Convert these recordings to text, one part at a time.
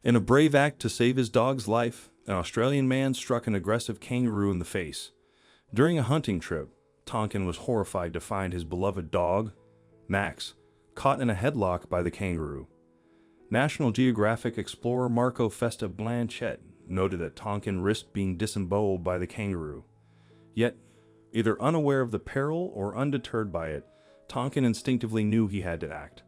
In a brave act to save his dog's life, an Australian man struck an aggressive kangaroo in the face. During a hunting trip, Tonkin was horrified to find his beloved dog, Max, caught in a headlock by the kangaroo. National Geographic explorer Marco Festa Blanchett noted that Tonkin risked being disemboweled by the kangaroo. Yet, either unaware of the peril or undeterred by it, Tonkin instinctively knew he had to act.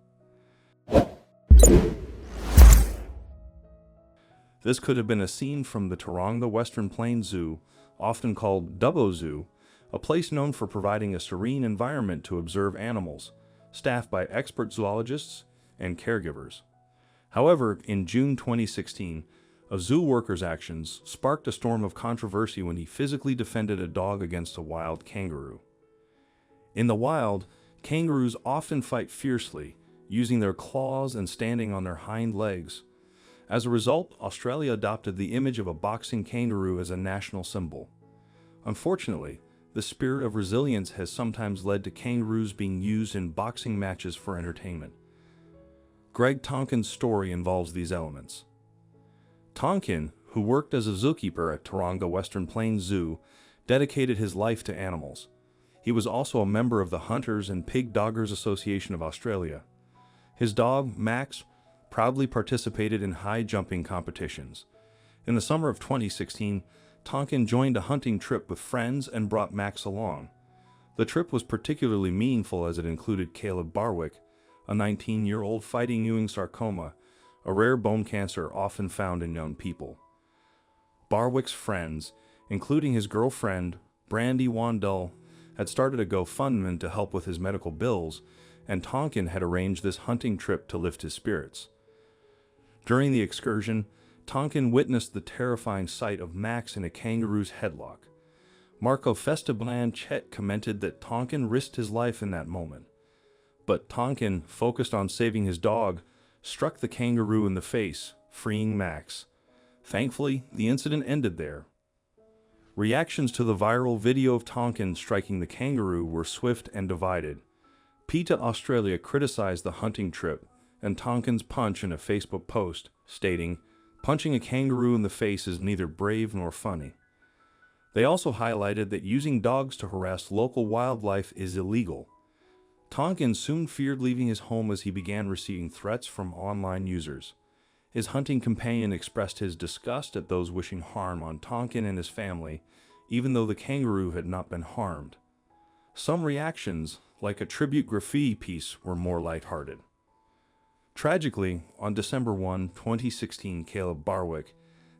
This could have been a scene from the Taronga Western Plains Zoo, often called Dubbo Zoo, a place known for providing a serene environment to observe animals, staffed by expert zoologists and caregivers. However, in June 2016, a zoo worker's actions sparked a storm of controversy when he physically defended a dog against a wild kangaroo. In the wild, kangaroos often fight fiercely, using their claws and standing on their hind legs. As a result, Australia adopted the image of a boxing kangaroo as a national symbol. Unfortunately, the spirit of resilience has sometimes led to kangaroos being used in boxing matches for entertainment. Greg Tonkin's story involves these elements. Tonkin, who worked as a zookeeper at Taronga Western Plains Zoo, dedicated his life to animals. He was also a member of the Hunters and Pig Doggers Association of Australia. His dog, Max, proudly participated in high-jumping competitions. In the summer of 2016, Tonkin joined a hunting trip with friends and brought Max along. The trip was particularly meaningful as it included Caleb Barwick, a 19-year-old fighting Ewing sarcoma, a rare bone cancer often found in young people. Barwick's friends, including his girlfriend, Brandy Wandell, had started a GoFundMe to help with his medical bills, and Tonkin had arranged this hunting trip to lift his spirits. During the excursion, Tonkin witnessed the terrifying sight of Max in a kangaroo's headlock. Marco Festa Blanchett commented that Tonkin risked his life in that moment. But Tonkin, focused on saving his dog, struck the kangaroo in the face, freeing Max. Thankfully, the incident ended there. Reactions to the viral video of Tonkin striking the kangaroo were swift and divided. PETA Australia criticized the hunting trip and Tonkin's punch in a Facebook post, stating, "Punching a kangaroo in the face is neither brave nor funny." They also highlighted that using dogs to harass local wildlife is illegal. Tonkin soon feared leaving his home as he began receiving threats from online users. His hunting companion expressed his disgust at those wishing harm on Tonkin and his family, even though the kangaroo had not been harmed. Some reactions, like a tribute graffiti piece, were more lighthearted. Tragically, on December 1, 2016, Caleb Barwick,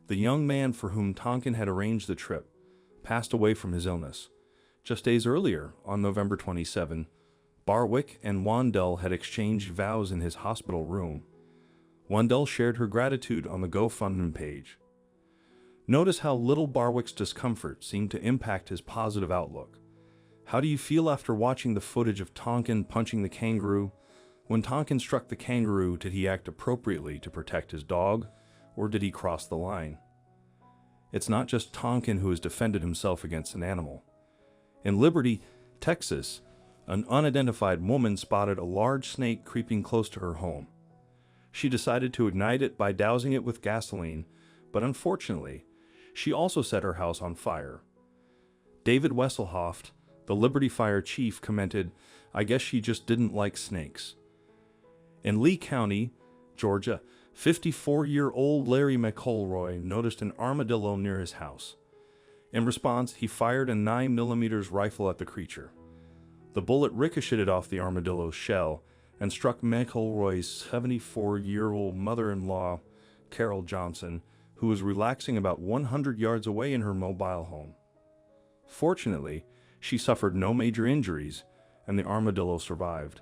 the young man for whom Tonkin had arranged the trip, passed away from his illness. Just days earlier, on November 27, Barwick and Wandell had exchanged vows in his hospital room. Wandell shared her gratitude on the GoFundMe page. Notice how little Barwick's discomfort seemed to impact his positive outlook. How do you feel after watching the footage of Tonkin punching the kangaroo? When Tonkin struck the kangaroo, did he act appropriately to protect his dog, or did he cross the line? It's not just Tonkin who has defended himself against an animal. In Liberty, Texas, an unidentified woman spotted a large snake creeping close to her home. She decided to ignite it by dousing it with gasoline, but unfortunately, she also set her house on fire. David Wesselhoft, the Liberty Fire chief, commented, "I guess she just didn't like snakes." In Lee County, Georgia, 54-year-old Larry McElroy noticed an armadillo near his house. In response, he fired a 9mm rifle at the creature. The bullet ricocheted off the armadillo's shell and struck McElroy's 74-year-old mother-in-law, Carol Johnson, who was relaxing about 100 yards away in her mobile home. Fortunately, she suffered no major injuries, and the armadillo survived.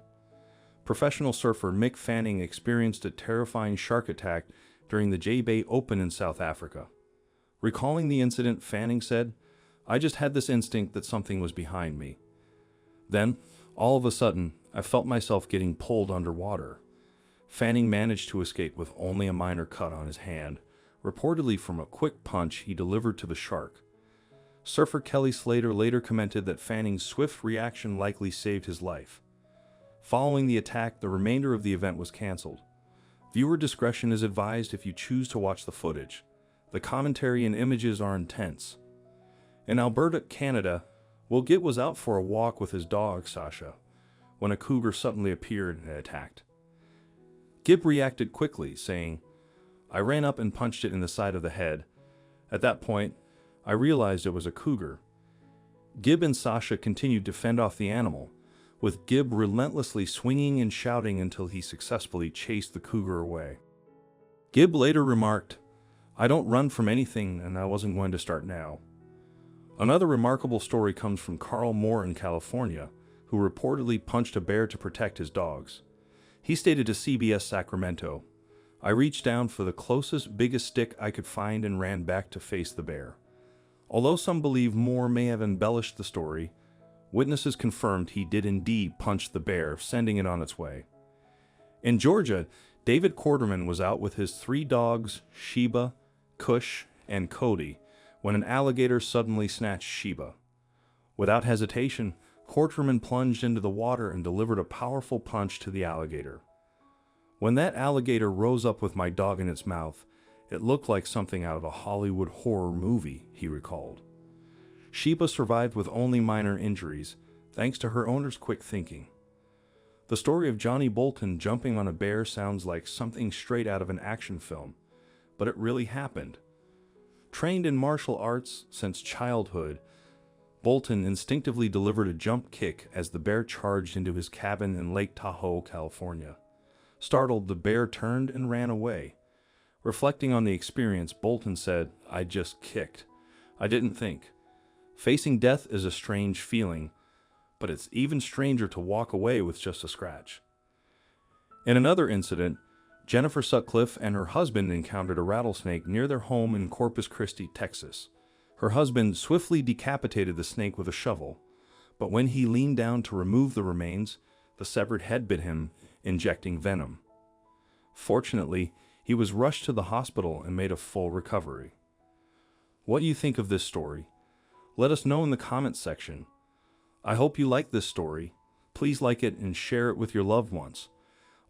Professional surfer Mick Fanning experienced a terrifying shark attack during the J-Bay Open in South Africa. Recalling the incident, Fanning said, "I just had this instinct that something was behind me. Then, all of a sudden, I felt myself getting pulled underwater." Fanning managed to escape with only a minor cut on his hand, reportedly from a quick punch he delivered to the shark. Surfer Kelly Slater later commented that Fanning's swift reaction likely saved his life. Following the attack, the remainder of the event was canceled. Viewer discretion is advised if you choose to watch the footage. The commentary and images are intense. In Alberta, Canada, Gib was out for a walk with his dog, Sasha, when a cougar suddenly appeared and attacked. Gib reacted quickly, saying, "I ran up and punched it in the side of the head. At that point, I realized it was a cougar." Gib and Sasha continued to fend off the animal, with Gib relentlessly swinging and shouting until he successfully chased the cougar away. Gib later remarked, "I don't run from anything, and I wasn't going to start now." Another remarkable story comes from Carl Moore in California, who reportedly punched a bear to protect his dogs. He stated to CBS Sacramento, "I reached down for the closest, biggest stick I could find and ran back to face the bear." Although some believe Moore may have embellished the story, witnesses confirmed he did indeed punch the bear, sending it on its way. In Georgia, David Quarterman was out with his 3 dogs, Sheba, Kush, and Cody, when an alligator suddenly snatched Sheba. Without hesitation, Quarterman plunged into the water and delivered a powerful punch to the alligator. "When that alligator rose up with my dog in its mouth, it looked like something out of a Hollywood horror movie," he recalled. Sheba survived with only minor injuries, thanks to her owner's quick thinking. The story of Johnny Bolton jumping on a bear sounds like something straight out of an action film, but it really happened. Trained in martial arts since childhood, Bolton instinctively delivered a jump kick as the bear charged into his cabin in Lake Tahoe, California. Startled, the bear turned and ran away. Reflecting on the experience, Bolton said, "I just kicked. I didn't think. Facing death is a strange feeling, but it's even stranger to walk away with just a scratch." In another incident, Jennifer Sutcliffe and her husband encountered a rattlesnake near their home in Corpus Christi, Texas. Her husband swiftly decapitated the snake with a shovel, but when he leaned down to remove the remains, the severed head bit him, injecting venom. Fortunately, he was rushed to the hospital and made a full recovery. What do you think of this story? Let us know in the comments section. I hope you like this story. Please like it and share it with your loved ones.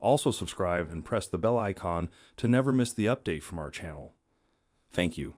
Also subscribe and press the bell icon to never miss the update from our channel. Thank you.